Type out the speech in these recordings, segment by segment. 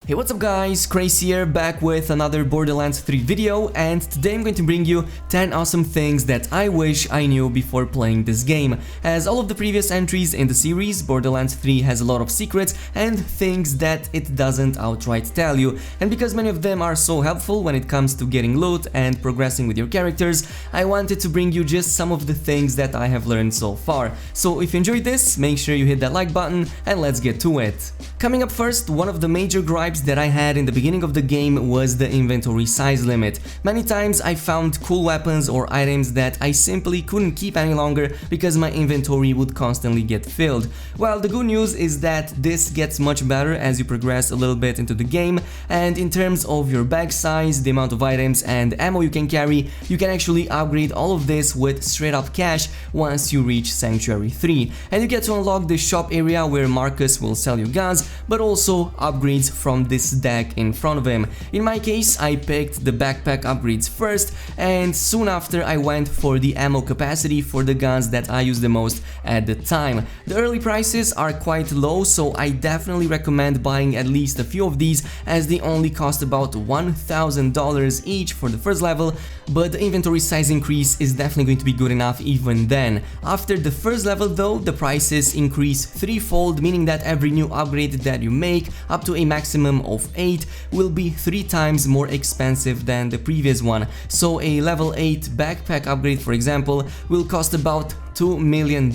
Hey, what's up guys, Crazy here, back with another Borderlands 3 video, and today I'm going to bring you 10 awesome things that I wish I knew before playing this game. As all of the previous entries in the series, Borderlands 3 has a lot of secrets and things that it doesn't outright tell you, and because many of them are so helpful when it comes to getting loot and progressing with your characters, I wanted to bring you just some of the things that I have learned so far. So if you enjoyed this, make sure you hit that like button and let's get to it. Coming up first, one of the major gripes that I had in the beginning of the game was the inventory size limit. Many times I found cool weapons or items that I simply couldn't keep any longer because my inventory would constantly get filled. Well, the good news is that this gets much better as you progress a little bit into the game, and in terms of your bag size, the amount of items and ammo you can carry, you can actually upgrade all of this with straight up cash once you reach Sanctuary 3. And you get to unlock the shop area where Marcus will sell you guns, but also upgrades from this deck in front of him. In my case, I picked the backpack upgrades first, and soon after I went for the ammo capacity for the guns that I use the most at the time. The early prices are quite low, so I definitely recommend buying at least a few of these, as they only cost about $1,000 each for the first level, but the inventory size increase is definitely going to be good enough even then. After the first level though, the prices increase threefold, meaning that every new upgrade that you make, up to a maximum of 8, will be 3 times more expensive than the previous one. So a level 8 backpack upgrade, for example, will cost about $2 million,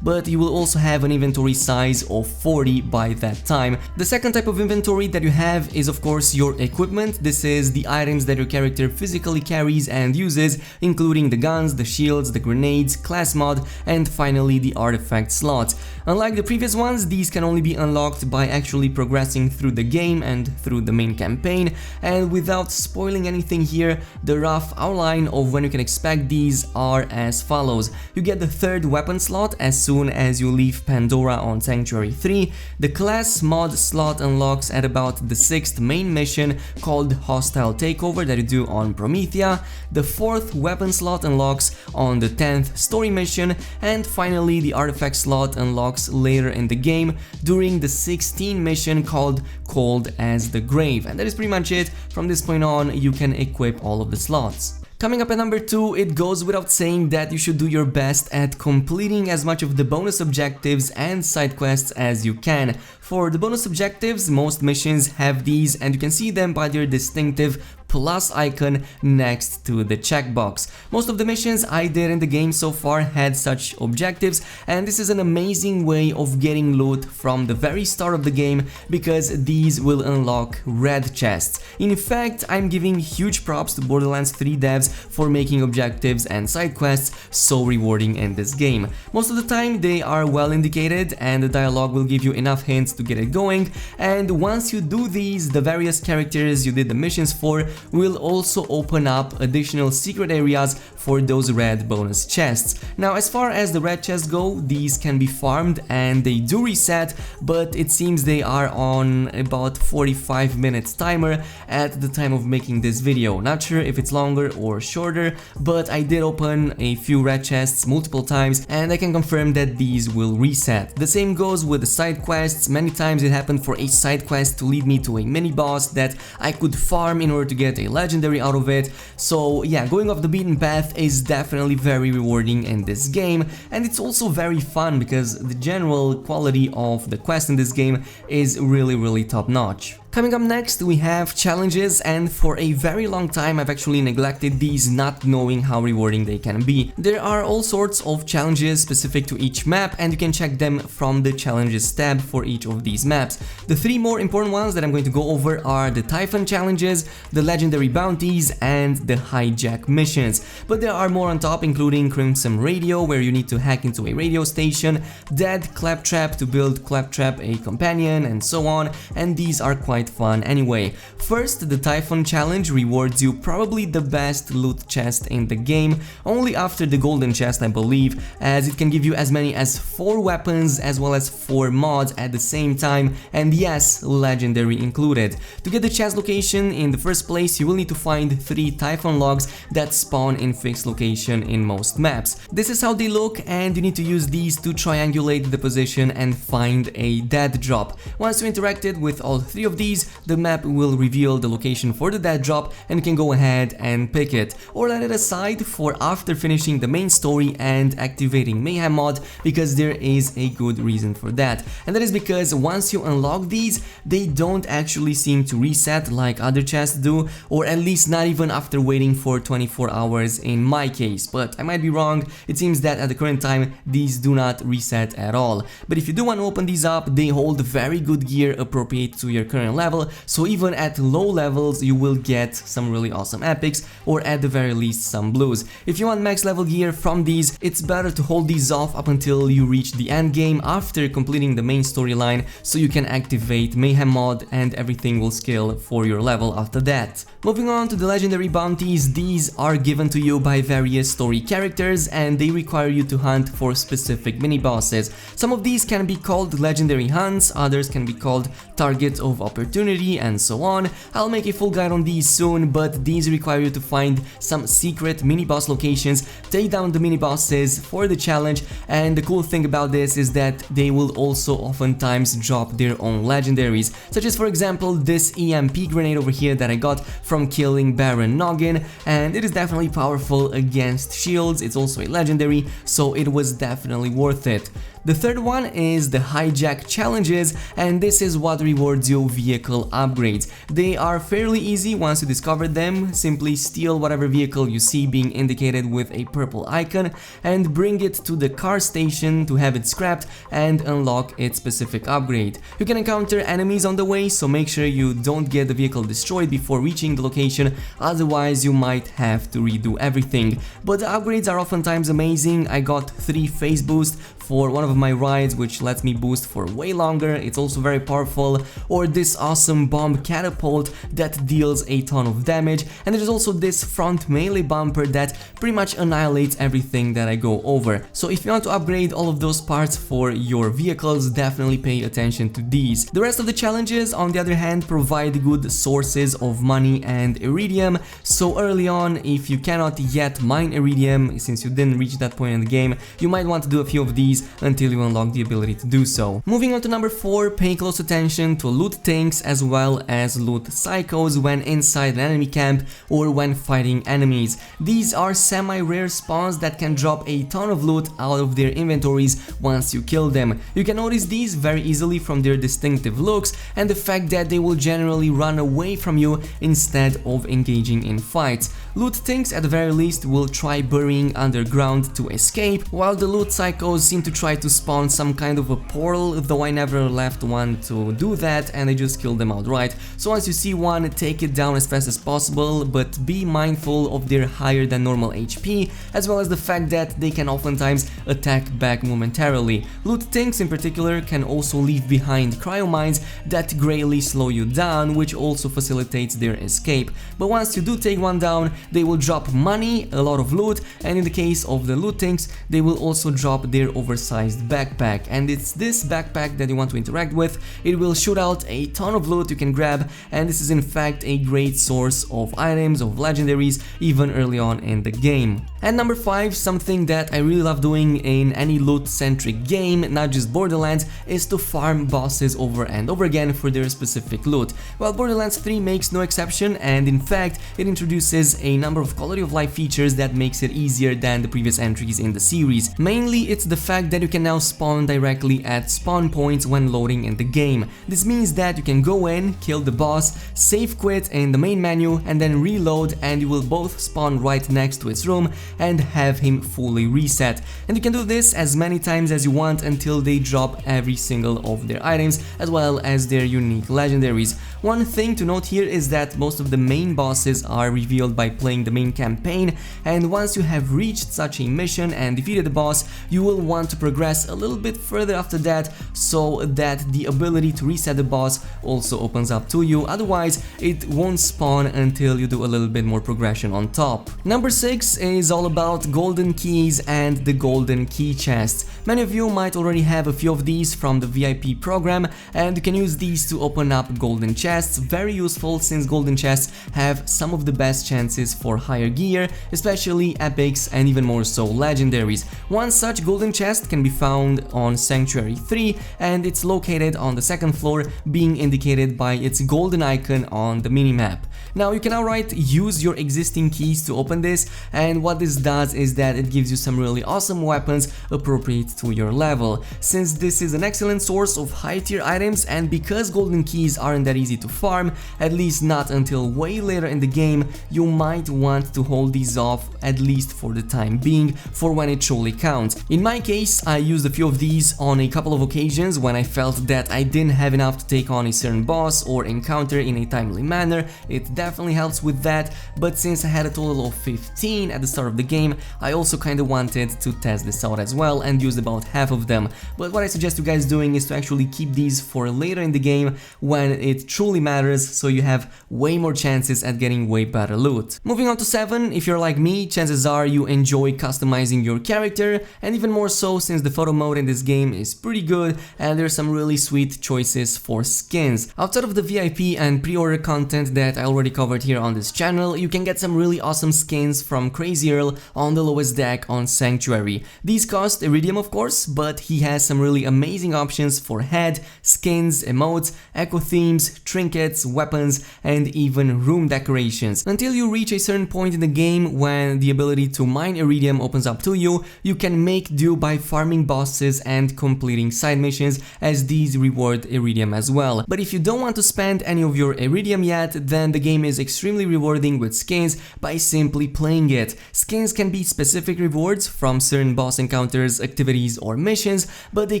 but you will also have an inventory size of 40 by that time. The second type of inventory that you have is of course your equipment. This is the items that your character physically carries and uses, including the guns, the shields, the grenades, class mod, and finally the artifact slot. Unlike the previous ones, these can only be unlocked by actually progressing through the game and through the main campaign, and without spoiling anything here, the rough outline of when you can expect these are as follows. You get the third weapon slot as soon as you leave Pandora on Sanctuary 3. The class mod slot unlocks at about the 6th main mission called Hostile Takeover that you do on Promethea. The 4th weapon slot unlocks on the 10th story mission, and finally the artifact slot unlocks later in the game during the 16th mission called Cold as the Grave. And that is pretty much it. From this point on, you can equip all of the slots. Coming up at number 2, it goes without saying that you should do your best at completing as much of the bonus objectives and side quests as you can. For the bonus objectives, most missions have these, and you can see them by their distinctive plus icon next to the checkbox. Most of the missions I did in the game so far had such objectives, and this is an amazing way of getting loot from the very start of the game because these will unlock red chests. In fact, I'm giving huge props to Borderlands 3 devs for making objectives and side quests so rewarding in this game. Most of the time they are well indicated and the dialogue will give you enough hints to get it going, and once you do these, the various characters you did the missions for will also open up additional secret areas for those red bonus chests. Now, as far as the red chests go, these can be farmed and they do reset, but it seems they are on about 45 minutes timer at the time of making this video. Not sure if it's longer or shorter, but I did open a few red chests multiple times and I can confirm that these will reset. The same goes with the side quests. Many times it happened for a side quest to lead me to a mini boss that I could farm in order to get a legendary out of it. So yeah, going off the beaten path is definitely very rewarding in this game, and it's also very fun because the general quality of the quest in this game is really top notch. Coming up next, we have challenges, and for a very long time I've actually neglected these, not knowing how rewarding they can be. There are all sorts of challenges specific to each map, and you can check them from the challenges tab for each of these maps. The 3 more important ones that I'm going to go over are the Typhon challenges, the legendary bounties, and the hijack missions. But there are more on top, including Crimson Radio, where you need to hack into a radio station, Dead Claptrap to build Claptrap a companion, and so on, and these are quite fun anyway. First, the Typhon challenge rewards you probably the best loot chest in the game, only after the golden chest I believe, as it can give you as many as 4 weapons as well as 4 mods at the same time, and yes, legendary included. To get the chest location in the first place, you will need to find 3 Typhon logs that spawn in fixed location in most maps. This is how they look, and you need to use these to triangulate the position and find a dead drop. Once you interacted with all 3 of these, these, the map will reveal the location for the dead drop and you can go ahead and pick it, or let it aside for after finishing the main story and activating Mayhem mod, because there is a good reason for that. And that is because once you unlock these, they don't actually seem to reset like other chests do, or at least not even after waiting for 24 hours in my case, but I might be wrong. It seems that at the current time these do not reset at all. But if you do want to open these up, they hold very good gear appropriate to your current level, so even at low levels you will get some really awesome epics, or at the very least some blues. If you want max level gear from these, it's better to hold these off up until you reach the end game after completing the main storyline, so you can activate Mayhem mod and everything will scale for your level after that. Moving on to the legendary bounties, these are given to you by various story characters and they require you to hunt for specific mini bosses. Some of these can be called legendary hunts, others can be called targets of opportunity, and so on. I'll make a full guide on these soon, but these require you to find some secret mini boss locations, take down the mini bosses for the challenge, and the cool thing about this is that they will also oftentimes drop their own legendaries, such as for example this EMP grenade over here that I got from killing Baron Noggin, and it is definitely powerful against shields. It's also a legendary, so it was definitely worth it. The third one is the hijack challenges, and this is what rewards you vehicle upgrades. They are fairly easy once you discover them. Simply steal whatever vehicle you see being indicated with a purple icon and bring it to the car station to have it scrapped and unlock its specific upgrade. You can encounter enemies on the way, so make sure you don't get the vehicle destroyed before reaching the location, otherwise you might have to redo everything. But the upgrades are oftentimes amazing. I got 3 phase boosts for one of my rides, which lets me boost for way longer. It's also very powerful. Or this awesome bomb catapult that deals a ton of damage, and there's also this front melee bumper that pretty much annihilates everything that I go over. So if you want to upgrade all of those parts for your vehicles, definitely pay attention to these. The rest of the challenges, on the other hand, provide good sources of money and iridium. So early on, if you cannot yet mine iridium, since you didn't reach that point in the game, you might want to do a few of these until you unlock the ability to do so. Moving on to number 4, pay close attention to loot Tinks as well as loot psychos when inside an enemy camp or when fighting enemies. These are semi-rare spawns that can drop a ton of loot out of their inventories once you kill them. You can notice these very easily from their distinctive looks and the fact that they will generally run away from you instead of engaging in fights. Loot Tinks at the very least will try burying underground to escape, while the loot psychos seem to try to spawn some kind of a portal, though I never left one to do that and I just killed them outright. So once you see one, take it down as fast as possible, but be mindful of their higher than normal HP, as well as the fact that they can oftentimes attack back momentarily. Loot Tinks in particular can also leave behind cryo mines that greatly slow you down, which also facilitates their escape. But once you do take one down, they will drop money, a lot of loot, and in the case of the loot Tinks, they will also drop their oversized backpack, and it's this backpack that you want to interact with. It will shoot out a ton of loot you can grab, and this is in fact a great source of items, of legendaries, even early on in the game. And number 5, something that I really love doing in any loot-centric game, not just Borderlands, is to farm bosses over and over again for their specific loot. Well, Borderlands 3 makes no exception, and in fact, it introduces a number of quality of life features that makes it easier than the previous entries in the series. Mainly, it's the fact that you can now spawn directly at spawn points when loading in the game. This means that you can go in, kill the boss, save quit in the main menu, and then reload, and you will both spawn right next to its room and have him fully reset. And you can do this as many times as you want until they drop every single of their items as well as their unique legendaries. One thing to note here is that most of the main bosses are revealed by playing the main campaign, and once you have reached such a mission and defeated the boss, you will want to progress a little bit further after that, so that the ability to reset the boss also opens up to you. Otherwise, it won't spawn until you do a little bit more progression on top. Number 6 is all about golden keys and the golden key chests. Many of you might already have a few of these from the VIP program, and you can use these to open up golden chests. Very useful since golden chests have some of the best chances for higher gear, especially epics and even more so legendaries. One such golden chest chest can be found on Sanctuary 3, and it's located on the second floor, being indicated by its golden icon on the minimap. Now you can outright use your existing keys to open this, and what this does is that it gives you some really awesome weapons appropriate to your level. Since this is an excellent source of high tier items, and because golden keys aren't that easy to farm, at least not until way later in the game, you might want to hold these off at least for the time being, for when it truly counts. In my case, I used a few of these on a couple of occasions when I felt that I didn't have enough to take on a certain boss or encounter in a timely manner. It definitely helps with that, but since I had a total of 15 at the start of the game, I also kinda wanted to test this out as well and used about half of them. But what I suggest you guys doing is to actually keep these for later in the game when it truly matters, so you have way more chances at getting way better loot. Moving on to 7, if you're like me, chances are you enjoy customizing your character, and even more so since the photo mode in this game is pretty good and there's some really sweet choices for skins. Outside of the VIP and pre-order content that I already covered here on this channel, you can get some really awesome skins from Crazy Earl on the lowest deck on Sanctuary. These cost Iridium of course, but he has some really amazing options for head, skins, emotes, echo themes, trinkets, weapons, and even room decorations. Until you reach a certain point in the game when the ability to mine Iridium opens up to you, you can make do by farming bosses and completing side missions, as these reward Iridium as well. But if you don't want to spend any of your Iridium yet, then the game is extremely rewarding with skins by simply playing it. Skins can be specific rewards from certain boss encounters, activities, or missions, but they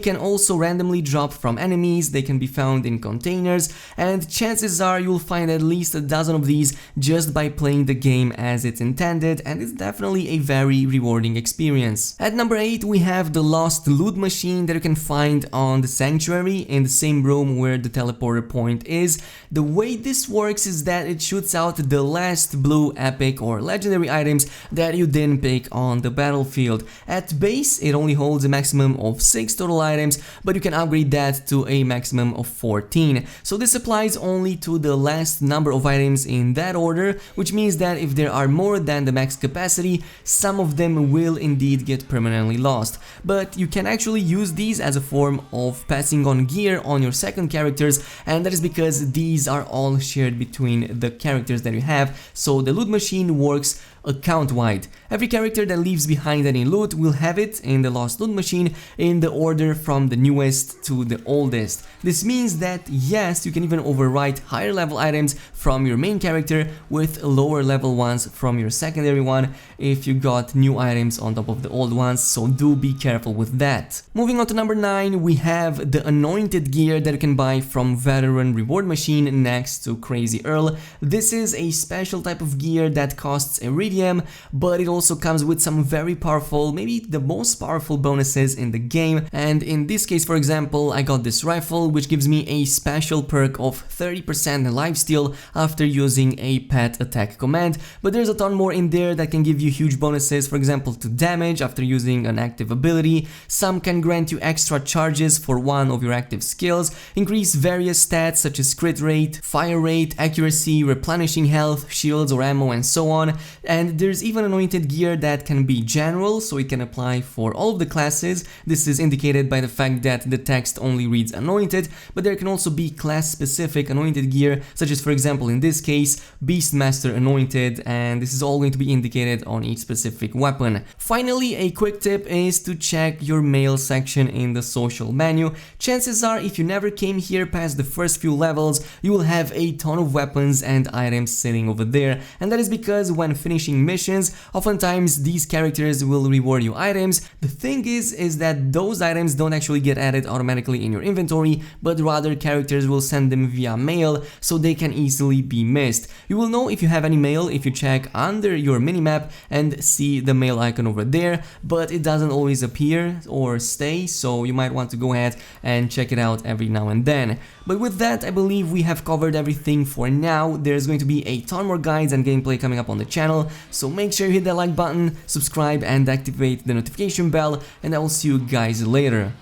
can also randomly drop from enemies, they can be found in containers, and chances are you'll find at least a dozen of these just by playing the game as it's intended, and it's definitely a very rewarding experience. At number 8 we have the Lost Loot Machine that you can find on the Sanctuary in the same room where the teleporter point is. The way this works is that it shoots out the last blue, epic, or legendary items that you didn't pick on the battlefield. At base it only holds a maximum of 6 total items, but you can upgrade that to a maximum of 14. So this applies only to the last number of items in that order, which means that if there are more than the max capacity, some of them will indeed get permanently lost. But you can actually use these as a form of passing on gear on your second characters, and that is because these are all shared between the characters that you have, so the loot machine works account-wide. Every character that leaves behind any loot will have it in the Lost Loot Machine in the order from the newest to the oldest. This means that yes, you can even overwrite higher level items from your main character with lower level ones from your secondary one if you got new items on top of the old ones, so do be careful with that. Moving on to number 9, we have the Anointed Gear that you can buy from Veteran Reward Machine next to Crazy Earl. This is a special type of gear that costs Iridium, but it also comes with some very powerful, maybe the most powerful bonuses in the game, and in this case for example I got this rifle which gives me a special perk of 30% lifesteal after using a pet attack command, but there's a ton more in there that can give you huge bonuses, for example to damage after using an active ability. Some can grant you extra charges for one of your active skills, increase various stats such as crit rate, fire rate, accuracy, replenishing health, shields or ammo, and so on. And there's even Anointed Gear that can be general, so it can apply for all of the classes. This is indicated by the fact that the text only reads Anointed, but there can also be class specific Anointed Gear, such as for example in this case Beastmaster Anointed, and this is all going to be indicated on each specific weapon. Finally, a quick tip is to check your mail section in the social menu. Chances are if you never came here past the first few levels, you will have a ton of weapons and items sitting over there, and that is because when finishing missions, oftentimes these characters will reward you items. The thing is that those items don't actually get added automatically in your inventory, but rather characters will send them via mail, so they can easily be missed. You will know if you have any mail if you check under your minimap and see the mail icon over there, but it doesn't always appear or stay, so you might want to go ahead and check it out every now and then. But with that, I believe we have covered everything for now. There's going to be a ton more guides and gameplay coming up on the channel, so make sure you hit that like button, subscribe and activate the notification bell, and I will see you guys later.